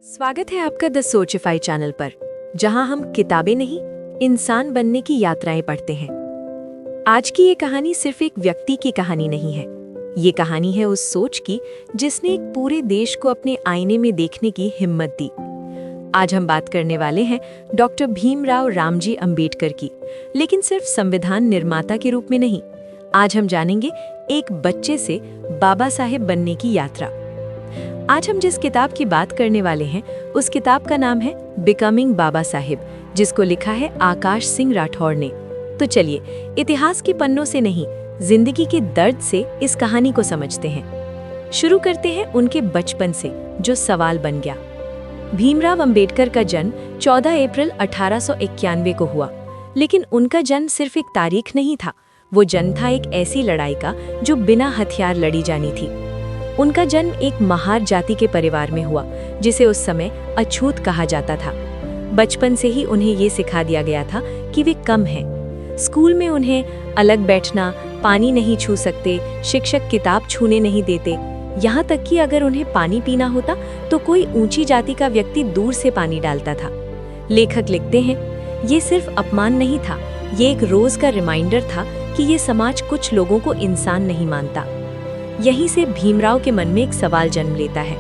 स्वागत है आपका द सोचिफाई चैनल पर, जहां हम किताबें नहीं, इंसान बनने की यात्राएं पढ़ते हैं। आज की ये कहानी सिर्फ एक व्यक्ति की कहानी नहीं है। ये कहानी है उस सोच की जिसने एक पूरे देश को अपने आईने में देखने की हिम्मत दी। आज हम बात करने वाले हैं डॉक्टर भीमराव रामजी अंबेडकर की, लेकिन सिर्फ संविधान निर्माता के रूप में नहीं। आज हम जानेंगे एक बच्चे से बाबा साहेब बनने की यात्रा। आज हम जिस किताब की बात करने वाले हैं उस किताब का नाम है बिकमिंग बाबा साहेब, जिसको लिखा है आकाश सिंह राठौड़ ने। तो चलिए इतिहास के पन्नों से नहीं, जिंदगी के दर्द से इस कहानी को समझते हैं। शुरू करते हैं उनके बचपन से, जो सवाल बन गया। भीमराव अंबेडकर का जन्म 14 अप्रैल 1891 को हुआ, लेकिन उनका जन्म सिर्फ एक तारीख नहीं था। वो जन्म था एक ऐसी लड़ाई का जो बिना हथियार लड़ी जानी थी। उनका जन्म एक महार जाति के परिवार में हुआ, जिसे उस समय अछूत कहा जाता था। बचपन से ही उन्हें ये सिखा दिया गया था कि वे कम हैं। स्कूल में उन्हें अलग बैठना, पानी नहीं छू सकते, शिक्षक किताब छूने नहीं देते। यहाँ तक कि अगर उन्हें पानी पीना होता तो कोई ऊंची जाति का व्यक्ति दूर से पानी डालता था। लेखक लिखते हैं, ये सिर्फ अपमान नहीं था, ये एक रोज का रिमाइंडर था कि ये समाज कुछ लोगों को इंसान नहीं मानता। यहीं से भीमराव के मन में एक सवाल जन्म लेता है,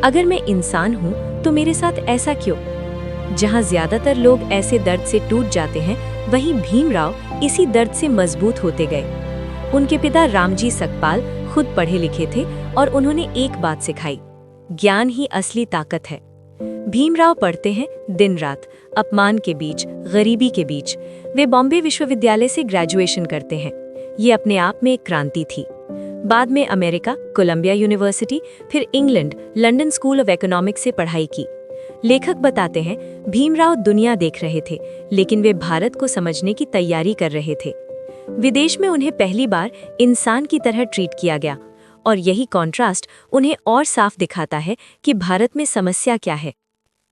अगर मैं इंसान हूँ तो मेरे साथ ऐसा क्यों? जहाँ ज्यादातर लोग ऐसे दर्द से टूट जाते हैं, वहीं भीमराव इसी दर्द से मजबूत होते गए। उनके पिता रामजी सकपाल खुद पढ़े लिखे थे और उन्होंने एक बात सिखाई, ज्ञान ही असली ताकत है। भीमराव पढ़ते हैं दिन रात, अपमान के बीच, गरीबी के बीच। वे बॉम्बे विश्वविद्यालय से ग्रेजुएशन करते हैं। ये अपने आप में एक क्रांति थी। बाद में अमेरिका, कोलंबिया यूनिवर्सिटी, फिर England, London school of economics से पढ़ाई की। लेखक बताते हैं, भीमराव दुनिया देख रहे थे, लेकिन वे भारत को समझने की तैयारी कर रहे थे। विदेश में उन्हें पहली बार इंसान की तरह ट्रीट किया गया, और यही कॉन्ट्रास्ट उन्हें और साफ दिखाता है कि भारत में समस्या क्या है।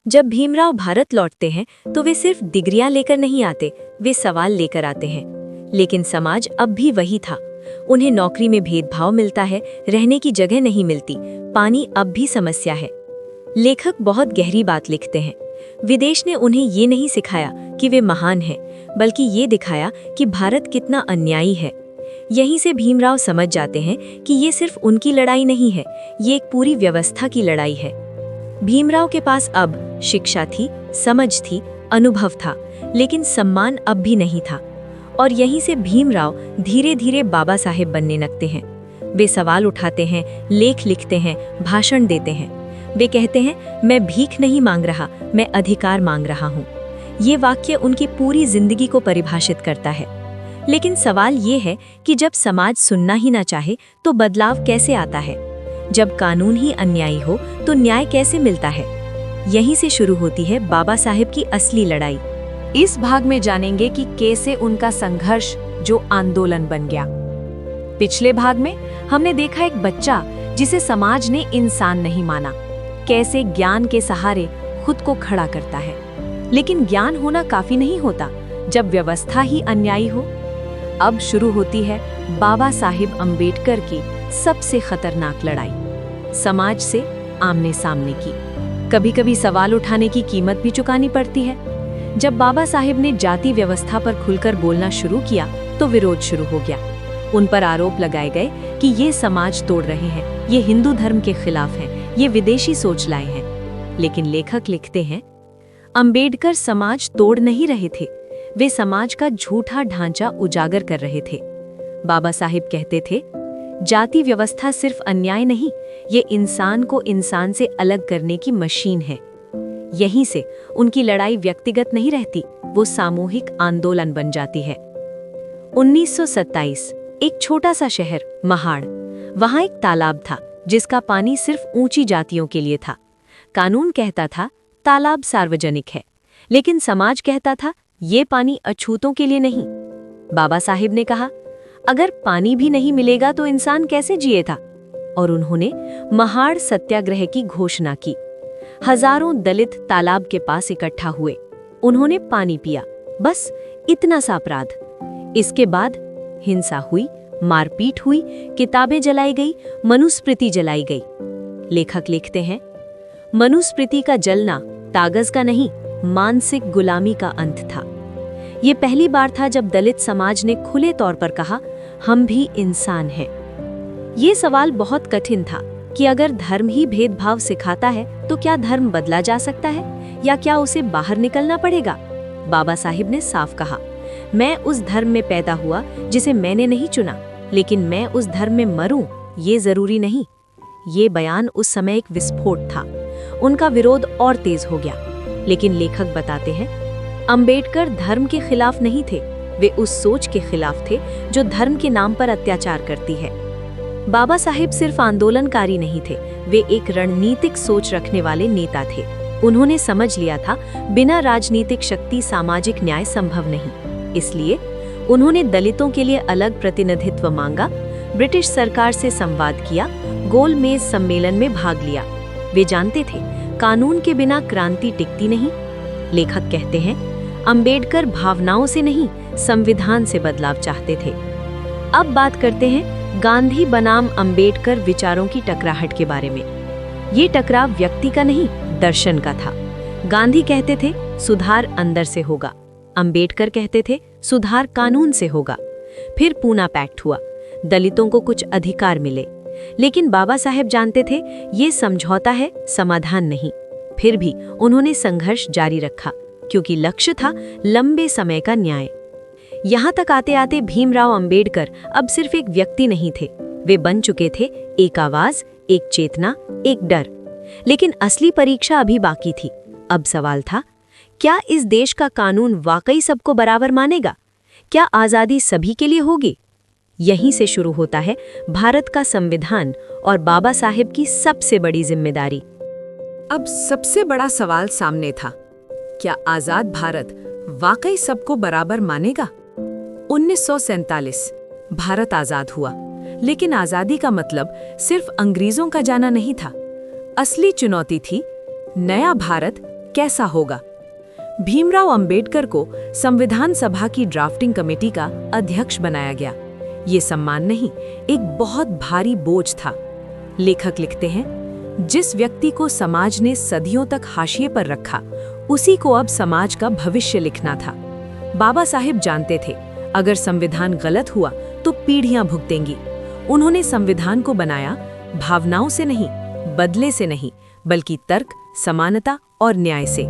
जब भीमराव भारत लौटते हैं तो वे सिर्फ डिग्रियां लेकर नहीं आते, वे सवाल लेकर आते हैं। लेकिन समाज अब भी वही था। उन्हें नौकरी में भेदभाव मिलता है, रहने की जगह नहीं मिलती, पानी अब भी समस्या है। लेखक बहुत गहरी बात लिखते हैं, विदेश ने उन्हें ये नहीं सिखाया कि वे महान हैं, बल्कि ये दिखाया कि भारत कितना अन्यायी है। यहीं से भीमराव समझ जाते हैं कि ये सिर्फ उनकी लड़ाई नहीं है, ये एक पूरी व्यवस्था की लड़ाई है। भीमराव के पास अब शिक्षा थी, समझ थी, अनुभव था, लेकिन सम्मान अब भी नहीं था। और यहीं से भीमराव धीरे धीरे बाबा साहेब बनने लगते हैं। वे सवाल उठाते हैं, लेख लिखते हैं, भाषण देते हैं। वे कहते हैं, मैं भीख नहीं मांग रहा, मैं अधिकार मांग रहा हूँ। ये वाक्य उनकी पूरी जिंदगी को परिभाषित करता है। लेकिन सवाल ये है कि जब समाज सुनना ही ना चाहे तो बदलाव कैसे आता है? जब कानून ही अन्यायी हो तो न्याय कैसे मिलता है? यहीं से शुरू होती है बाबा साहेब की असली लड़ाई। इस भाग में जानेंगे कि कैसे उनका संघर्ष जो आंदोलन बन गया। पिछले भाग में हमने देखा एक बच्चा जिसे समाज ने इंसान नहीं माना, कैसे ज्ञान के सहारे खुद को खड़ा करता है। लेकिन ज्ञान होना काफी नहीं होता जब व्यवस्था ही अन्यायी हो। अब शुरू होती है बाबा साहेब अंबेडकर की सबसे खतरनाक लड़ाई, समाज से आमने सामने की। कभी कभी सवाल उठाने की कीमत भी चुकानी पड़ती है। जब बाबा साहेब ने जाति व्यवस्था पर खुलकर बोलना शुरू किया तो विरोध शुरू हो गया। उन पर आरोप लगाए गए कि ये समाज तोड़ रहे हैं, ये हिंदू धर्म के खिलाफ हैं, ये विदेशी सोच लाए हैं। लेकिन लेखक लिखते हैं, अंबेडकर समाज तोड़ नहीं रहे थे, वे समाज का झूठा ढांचा उजागर कर रहे थे। बाबा साहेब कहते थे, जाति व्यवस्था सिर्फ अन्याय नहीं, ये इंसान को इंसान से अलग करने की मशीन है। यहीं से उनकी लड़ाई व्यक्तिगत नहीं रहती, वो सामूहिक आंदोलन बन जाती है। 1927, एक छोटा सा शहर महाड़, वहां एक तालाब था जिसका पानी सिर्फ ऊंची जातियों के लिए था। कानून कहता था तालाब सार्वजनिक है, लेकिन समाज कहता था ये पानी अछूतों के लिए नहीं। बाबा साहिब ने कहा, अगर पानी भी नहीं मिलेगा तो इंसान कैसे जिए था? और उन्होंने महाड़ सत्याग्रह की घोषणा की। हजारों दलित तालाब के पास इकट्ठा हुए, उन्होंने पानी पिया, बस इतना सा अपराध। इसके बाद हिंसा हुई, मारपीट हुई, किताबें जलाई गई, मनुस्मृति जलाई गई। लेखक लिखते हैं, मनुस्मृति का जलना कागज का नहीं, मानसिक गुलामी का अंत था। ये पहली बार था जब दलित समाज ने खुले तौर पर कहा, हम भी इंसान हैं। ये सवाल बहुत कठिन था कि अगर धर्म ही भेदभाव सिखाता है तो क्या धर्म बदला जा सकता है या क्या उसे बाहर निकलना पड़ेगा? बाबा साहिब ने साफ कहा, मैं उस धर्म में पैदा हुआ जिसे मैंने नहीं चुना, लेकिन मैं उस धर्म में मरूं ये जरूरी नहीं। ये बयान उस समय एक विस्फोट था। उनका विरोध और तेज हो गया। लेकिन लेखक बताते हैं, अंबेडकर धर्म के खिलाफ नहीं थे, वे उस सोच के खिलाफ थे जो धर्म के नाम पर अत्याचार करती है। बाबा साहिब सिर्फ आंदोलनकारी नहीं थे, वे एक रणनीतिक सोच रखने वाले नेता थे। उन्होंने समझ लिया था बिना राजनीतिक शक्ति सामाजिक न्याय संभव नहीं। इसलिए उन्होंने दलितों के लिए अलग प्रतिनिधित्व मांगा, ब्रिटिश सरकार से संवाद किया, गोल मेज सम्मेलन में भाग लिया। वे जानते थे कानून के बिना क्रांति टिकती नहीं। लेखक कहते हैं, अंबेडकर भावनाओं से नहीं, संविधान से बदलाव चाहते थे। अब बात करते हैं गांधी बनाम अंबेडकर विचारों की टकराहट के बारे में। ये टकराव व्यक्ति का नहीं, दर्शन का था। गांधी कहते थे सुधार अंदर से होगा, अंबेडकर कहते थे सुधार कानून से होगा। फिर पूना पैक्ट हुआ, दलितों को कुछ अधिकार मिले, लेकिन बाबा साहेब जानते थे ये समझौता है, समाधान नहीं। फिर भी उन्होंने संघर्ष जारी रखा क्योंकि लक्ष्य था लंबे समय का न्याय। यहाँ तक आते आते भीमराव अंबेडकर अब सिर्फ एक व्यक्ति नहीं थे, वे बन चुके थे एक आवाज, एक चेतना, एक डर। लेकिन असली परीक्षा अभी बाकी थी। अब सवाल था, क्या इस देश का कानून वाकई सबको बराबर मानेगा? क्या आजादी सभी के लिए होगी? यहीं से शुरू होता है भारत का संविधान और बाबा साहेब की सबसे बड़ी जिम्मेदारी। अब सबसे बड़ा सवाल सामने था, क्या आजाद भारत वाकई सबको बराबर मानेगा? 1947 भारत आजाद हुआ, लेकिन आजादी का मतलब सिर्फ अंग्रेजों का जाना नहीं था। असली चुनौती थी नया भारत कैसा होगा। भीमराव अंबेडकर को संविधान सभा की ड्राफ्टिंग कमेटी का अध्यक्ष बनाया गया। ये सम्मान नहीं, एक बहुत भारी बोझ था। लेखक लिखते हैं, जिस व्यक्ति को समाज ने सदियों तक हाशिए पर रखा, उसी को अब समाज का भविष्य लिखना था। बाबा साहिब जानते थे अगर संविधान गलत हुआ तो पीढ़ियां भुगतेंगी। उन्होंने संविधान को बनाया भावनाओं से नहीं, बदले से नहीं, बल्कि तर्क, समानता और न्याय से।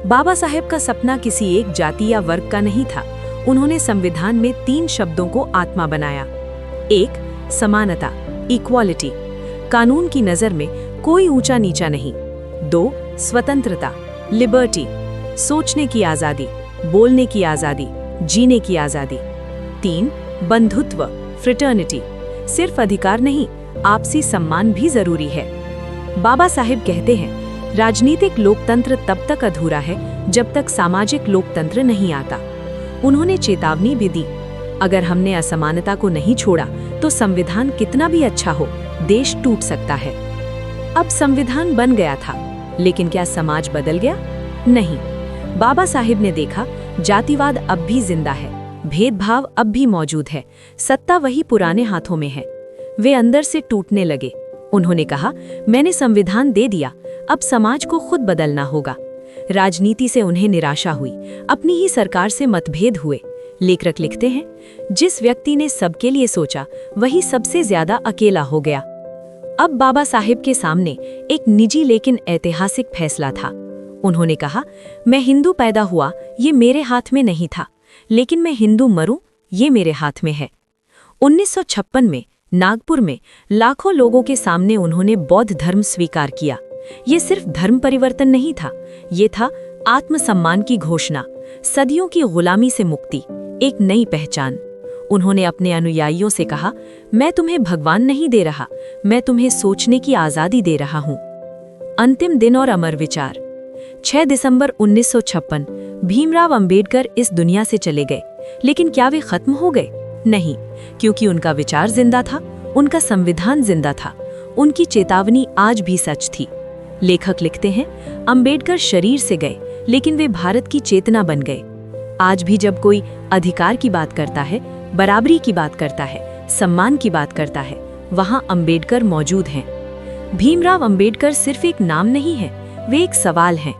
बाबा साहेब का सपना किसी एक जाति या वर्ग का नहीं था। उन्होंने संविधान में 3 शब्दों को आत्मा बनाया। 1 समानता, इक्वालिटी, कानून की नजर में कोई ऊंचा नीचा नहीं। 2 स्वतंत्रता, लिबर्टी, सोचने की आजादी, बोलने की आजादी, जीने की आजादी। 3 बंधुत्व, फ्रेटर्निटी, सिर्फ अधिकार नहीं, आपसी सम्मान भी जरूरी है। बाबा साहेब कहते हैं, राजनीतिक लोकतंत्र तब तक अधूरा है जब तक सामाजिक लोकतंत्र नहीं आता। उन्होंने चेतावनी भी दी, अगर हमने असमानता को नहीं छोड़ा तो संविधान कितना भी अच्छा हो, देश टूट सकता है। अब संविधान बन गया था, लेकिन क्या समाज बदल गया? नहीं। बाबा साहिब ने देखा जातिवाद अब भी जिंदा है, भेदभाव अब भी मौजूद है, सत्ता वही पुराने हाथों में है। वे अंदर से टूटने लगे। उन्होंने कहा, मैंने संविधान दे दिया, अब समाज को खुद बदलना होगा। राजनीति से उन्हें निराशा हुई, अपनी ही सरकार से मतभेद हुए। लेखक लिखते हैं, जिस व्यक्ति ने सबके लिए सोचा वही सबसे ज्यादा अकेला हो गया। अब बाबा साहिब के सामने एक निजी लेकिन ऐतिहासिक फैसला था। उन्होंने कहा, मैं हिंदू पैदा हुआ ये मेरे हाथ में नहीं था, लेकिन मैं हिंदू मरूं ये मेरे हाथ में है। 1956 में नागपुर में लाखों लोगों के सामने उन्होंने बौद्ध धर्म स्वीकार किया। ये सिर्फ धर्म परिवर्तन नहीं था, ये था आत्मसम्मान की घोषणा, सदियों की गुलामी से मुक्ति, एक नई पहचान। उन्होंने अपने अनुयायियों से कहा, मैं तुम्हें भगवान नहीं दे रहा, मैं तुम्हें सोचने की आजादी दे रहा हूं। अंतिम दिन और अमर विचार। 6 दिसंबर 1956 भीमराव अंबेडकर इस दुनिया से चले गए, लेकिन क्या वे खत्म हो गए? नहीं, क्योंकि उनका विचार जिंदा था, उनका संविधान जिंदा था, उनकी चेतावनी आज भी सच थी। लेखक लिखते हैं, अंबेडकर शरीर से गए, लेकिन वे भारत की चेतना बन गए। आज भी जब कोई अधिकार की बात करता है, बराबरी की बात करता है, सम्मान की बात करता है, वहां अंबेडकर मौजूद हैं। भीमराव अंबेडकर सिर्फ एक नाम नहीं है, वे एक सवाल हैं।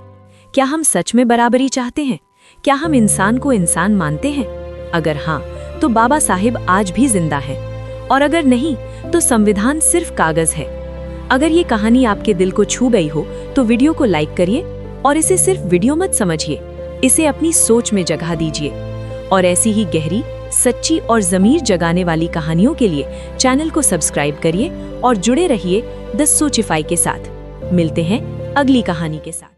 क्या हम सच में बराबरी चाहते हैं? क्या हम इंसान को इंसान मानते हैं? अगर हाँ, तो बाबा साहेब आज भी जिंदा है, और अगर नहीं, तो संविधान सिर्फ कागज है। अगर ये कहानी आपके दिल को छू गई हो तो वीडियो को लाइक करिए और इसे सिर्फ वीडियो मत समझिए, इसे अपनी सोच में जगह दीजिए। और ऐसी ही गहरी, सच्ची और ज़मीर जगाने वाली कहानियों के लिए चैनल को सब्सक्राइब करिए और जुड़े रहिए द सोचिफाई के साथ। मिलते हैं अगली कहानी के साथ।